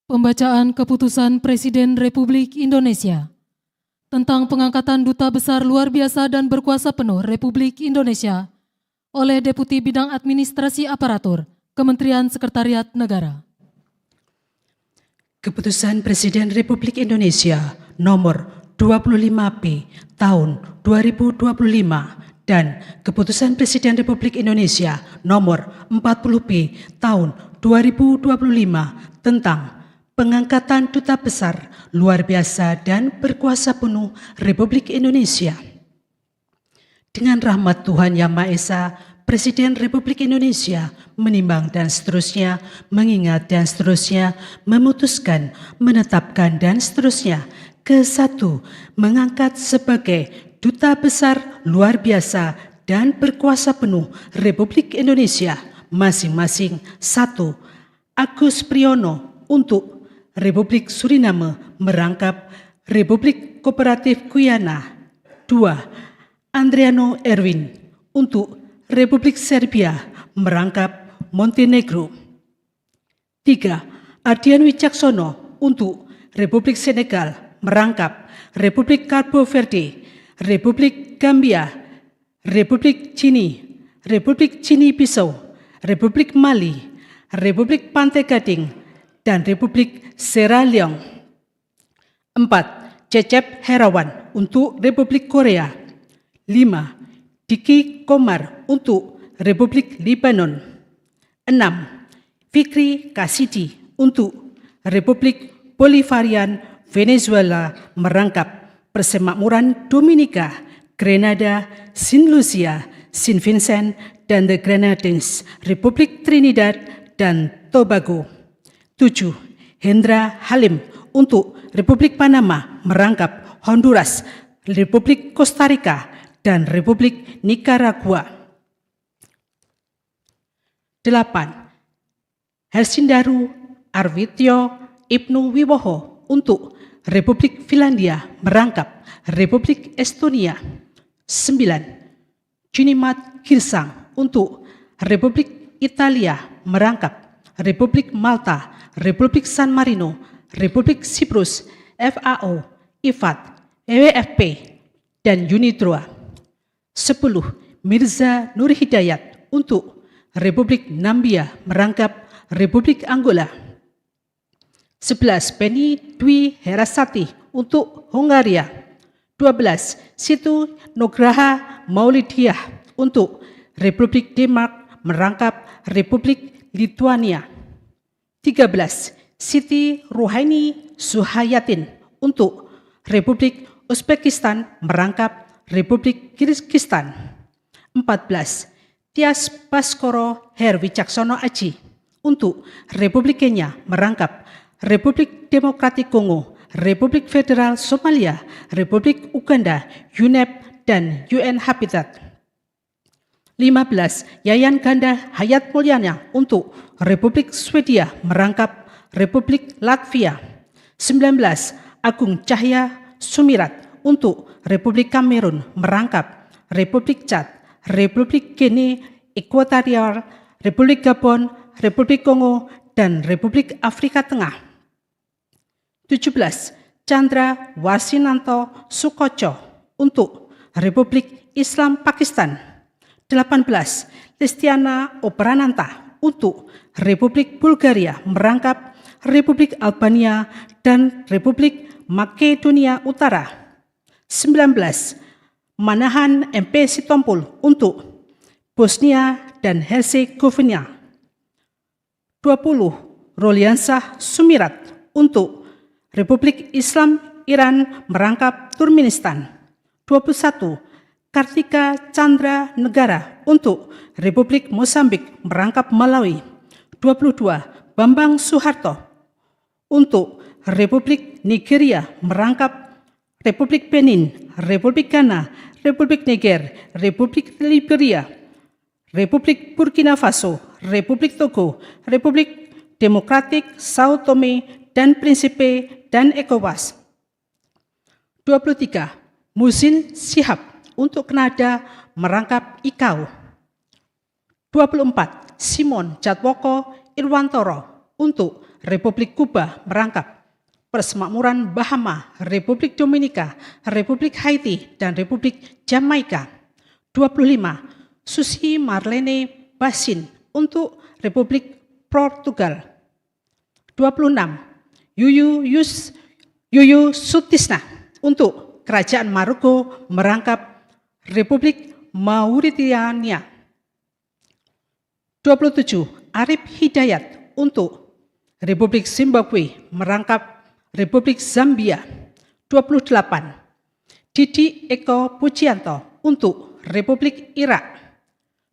Pembacaan Keputusan Presiden Republik Indonesia tentang pengangkatan Duta Besar Luar Biasa dan Berkuasa Penuh Republik Indonesia oleh Deputi Bidang Administrasi Aparatur, Kementerian Sekretariat Negara. Keputusan Presiden Republik Indonesia Nomor 25P Tahun 2025 dan Keputusan Presiden Republik Indonesia Nomor 40P Tahun 2025 tentang pengangkatan Duta Besar Luar Biasa dan Berkuasa Penuh Republik Indonesia. Dengan rahmat Tuhan Yang Maha Esa, Presiden Republik Indonesia menimbang dan seterusnya, mengingat dan seterusnya, memutuskan, menetapkan dan seterusnya. Ke-1, mengangkat sebagai Duta Besar Luar Biasa dan Berkuasa Penuh Republik Indonesia masing-masing 1. Agus Priyono untuk Republik Suriname merangkap Republik Kooperatif Guyana. 2. Andriano Erwin untuk Republik Serbia merangkap Montenegro. 3. Ardian Wicaksono untuk Republik Senegal merangkap Republik Cabo Verde, Republik Gambia, Republik Cini Bissau, Republik Mali, Republik Pantai Gading, dan Republik Sierra Leone. 4. Cecep Herawan untuk Republik Korea. 5. Diki Komar untuk Republik Libanon. 6. Fikri Kasidi untuk Republik Bolivarian Venezuela merangkap Persemakmuran Dominika, Grenada, Saint Lucia, Saint Vincent, dan the Grenadines, Republik Trinidad dan Tobago. 7. Hendra Halim untuk Republik Panama merangkap Honduras, Republik Costa Rica, dan Republik Nicaragua. 8. Hersindaru Arwityo Ibnu Wiwoho untuk Republik Finlandia merangkap Republik Estonia. 9. Junimat Girsang untuk Republik Italia merangkap Republik Malta, Republik San Marino, Republik Siprus, FAO, IFAD, WFP, dan UNIDROA. 10. Mirza Nur Hidayat untuk Republik Nambia merangkap Republik Angola. 11. Penny Dwi Herasati untuk Hongaria. 12. Situ Nugraha Maulidiah untuk Republik Denmark merangkap Republik Lithuania. 13. Siti Ruhaini Suhayatin untuk Republik Uzbekistan merangkap Republik Kirgistan. 14. Tias Baskoro Herwicaksono Aji untuk Republik Kenya merangkap Republik Demokratik Kongo, Republik Federal Somalia, Republik Uganda, UNEP, dan UN Habitat. 15. Yayan Ganda Hayat Mulyana untuk Republik Swedia merangkap Republik Latvia. 19. Agung Cahya Sumirat untuk Republik Kamerun merangkap Republik Chad, Republik Guinea Ekuatorial, Republik Gabon, Republik Kongo, dan Republik Afrika Tengah. 17. Chandra Wasinanto Sukoco untuk Republik Islam Pakistan. 18. Listiana Oprananta untuk Republik Bulgaria merangkap Republik Albania dan Republik Makedonia Utara. 19. Manahan MP Sitompul untuk Bosnia dan Herzegovina. 20. Roliansah Sumirat untuk Republik Islam Iran merangkap Turkmenistan. 21. Kartika Chandra Negara untuk Republik Mozambik merangkap Malawi. 22. Bambang Suharto untuk Republik Nigeria merangkap Republik Benin, Republik Ghana, Republik Niger, Republik Liberia, Republik Burkina Faso, Republik Togo, Republik Demokratik Sao Tome dan Principe, dan ECOWAS. 23. Muhsin Shihab untuk Kanada merangkap ICAO. 24. Simon Jatwoko Irwantoro untuk Republik Kuba merangkap Persemakmuran Bahama, Republik Dominika, Republik Haiti, dan Republik Jamaika. 25. Susi Marlene Basin untuk Republik Portugal. 26. Yuyu Sutisna untuk Kerajaan Maroko merangkap Republik Mauritania. 27. Arif Hidayat untuk Republik Zimbabwe merangkap Republik Zambia. 28. Didi Eko Pujianto untuk Republik Irak.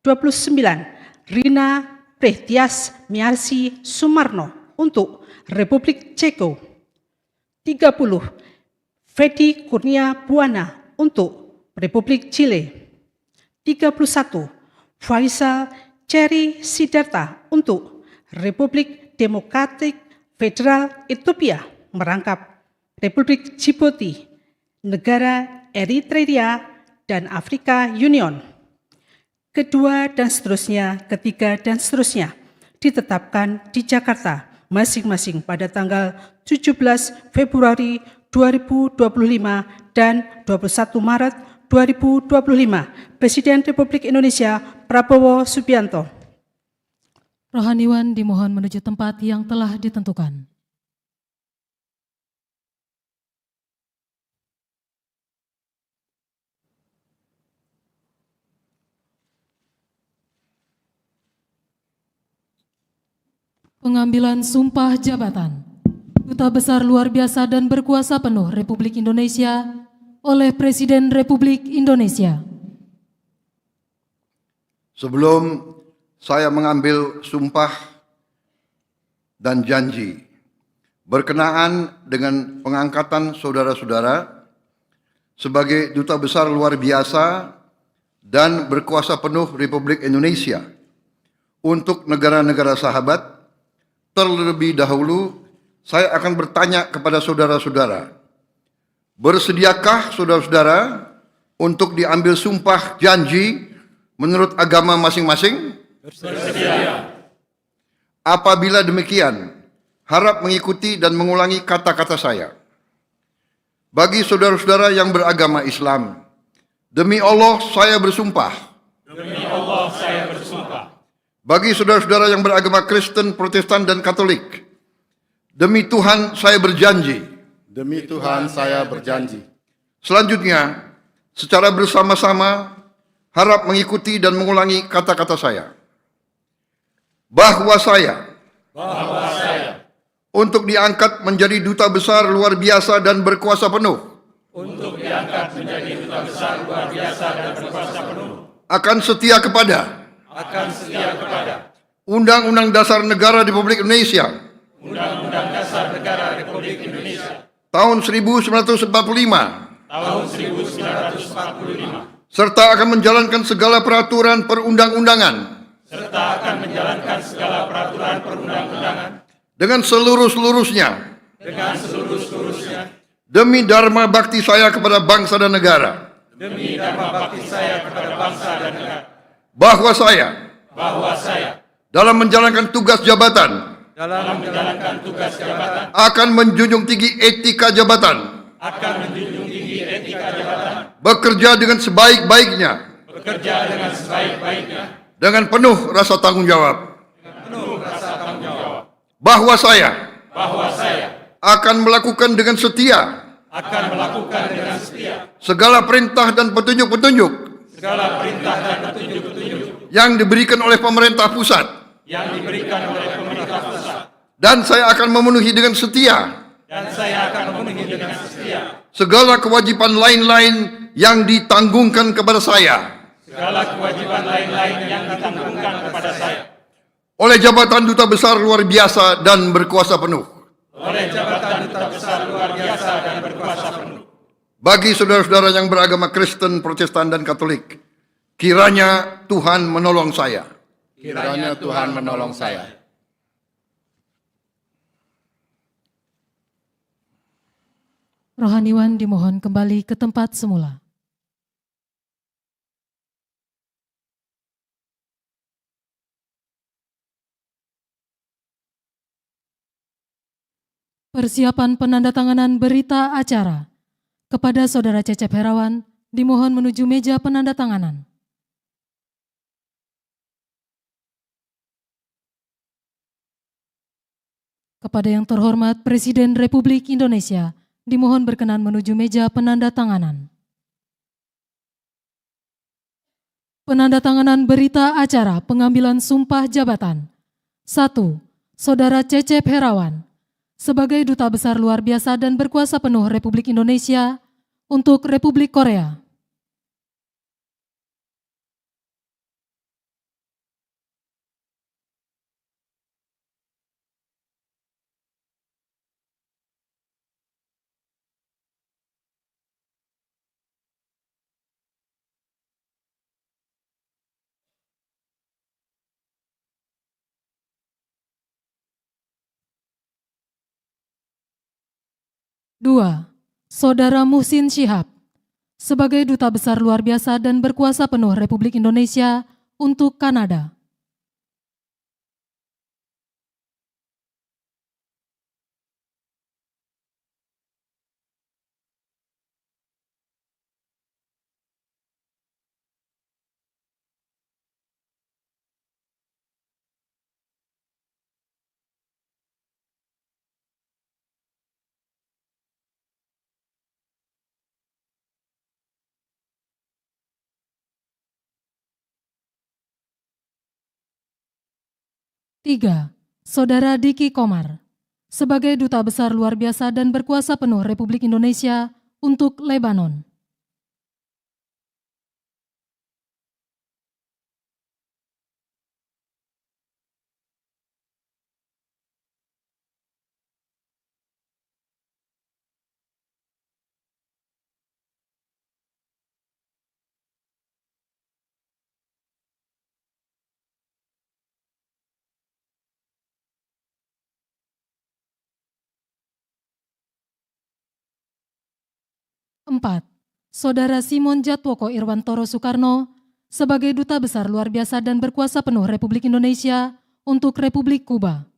29. Rina Prehtias Miarsi Sumarno untuk Republik Ceko. 30. Fedi Kurnia Buana untuk Republik Chile. 31. Faisal Cherry Sidarta untuk Republik Demokratik Federal Ethiopia merangkap Republik Djibouti, negara Eritrea, dan Afrika Union. Kedua dan seterusnya, ketiga dan seterusnya ditetapkan di Jakarta masing-masing pada tanggal 17 Februari 2025 dan 21 Maret 2025. Presiden Republik Indonesia Prabowo Subianto. Rohaniwan dimohon menuju tempat yang telah ditentukan. Pengambilan sumpah jabatan Duta Besar Luar Biasa dan Berkuasa Penuh Republik Indonesia oleh Presiden Republik Indonesia. Sebelum saya mengambil sumpah dan janji berkenaan dengan pengangkatan saudara-saudara sebagai Duta Besar Luar Biasa dan Berkuasa Penuh Republik Indonesia untuk negara-negara sahabat, terlebih dahulu saya akan bertanya kepada saudara-saudara, bersediakah saudara-saudara untuk diambil sumpah janji menurut agama masing-masing? Bersedia. Apabila demikian, harap mengikuti dan mengulangi kata-kata saya. Bagi saudara-saudara yang beragama Islam, demi Allah saya bersumpah. Demi Allah saya bersumpah. Bagi saudara-saudara yang beragama Kristen, Protestan, dan Katolik, demi Tuhan saya berjanji. Demi Tuhan saya berjanji. Selanjutnya, secara bersama-sama, harap mengikuti dan mengulangi kata-kata saya. Bahwa saya untuk diangkat menjadi Duta Besar Luar Biasa dan Berkuasa Penuh. Untuk diangkat menjadi Duta Besar Luar Biasa dan Berkuasa Penuh. Akan setia kepada Undang-Undang Dasar Negara Republik Indonesia. Undang-Undang Dasar Negara Republik Indonesia. Tahun 1945. Serta akan menjalankan segala peraturan perundang-undangan. Dengan seluruh-seluruhnya. Demi dharma bakti saya kepada bangsa dan negara. Bahwa saya dalam menjalankan tugas jabatan akan menjunjung tinggi etika jabatan, bekerja dengan sebaik-baiknya, dengan penuh rasa tanggung jawab, bahwa saya akan melakukan dengan setia segala perintah dan petunjuk-petunjuk yang diberikan oleh pemerintah pusat. Dan saya akan memenuhi dengan setia segala kewajiban lain-lain yang ditanggungkan kepada saya oleh jabatan Duta Besar Luar Biasa dan Berkuasa Penuh. Bagi saudara-saudara yang beragama Kristen, Protestan, dan Katolik, kiranya Tuhan menolong saya. Kiranya Tuhan menolong saya. Rohaniwan dimohon kembali ke tempat semula. Persiapan penandatanganan berita acara. Kepada Saudara Cecep Herawan, dimohon menuju meja penandatanganan. Kepada yang terhormat Presiden Republik Indonesia, dimohon berkenan menuju meja penandatanganan. Penandatanganan berita acara pengambilan sumpah jabatan. 1. Saudara Cecep Herawan, sebagai Duta Besar Luar Biasa dan Berkuasa Penuh Republik Indonesia untuk Republik Korea. 2. Saudara Muhsin Syihab, sebagai Duta Besar Luar Biasa dan Berkuasa Penuh Republik Indonesia untuk Kanada. 3. Saudara Diki Komar, sebagai Duta Besar Luar Biasa dan Berkuasa Penuh Republik Indonesia untuk Lebanon. 4. Saudara Simon Jatwoko Irwantoro Soekarno, sebagai Duta Besar Luar Biasa dan Berkuasa Penuh Republik Indonesia untuk Republik Kuba. 5.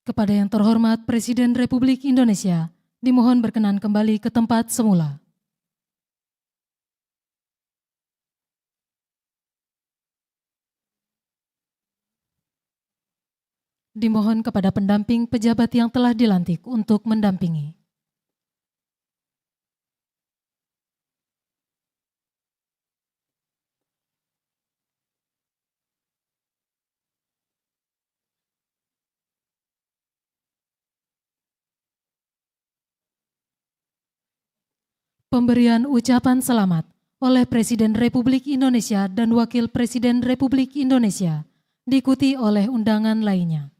Kepada yang terhormat Presiden Republik Indonesia, dimohon berkenan kembali ke tempat semula. Dimohon kepada pendamping pejabat yang telah dilantik untuk mendampingi. Pemberian ucapan selamat oleh Presiden Republik Indonesia dan Wakil Presiden Republik Indonesia, diikuti oleh undangan lainnya.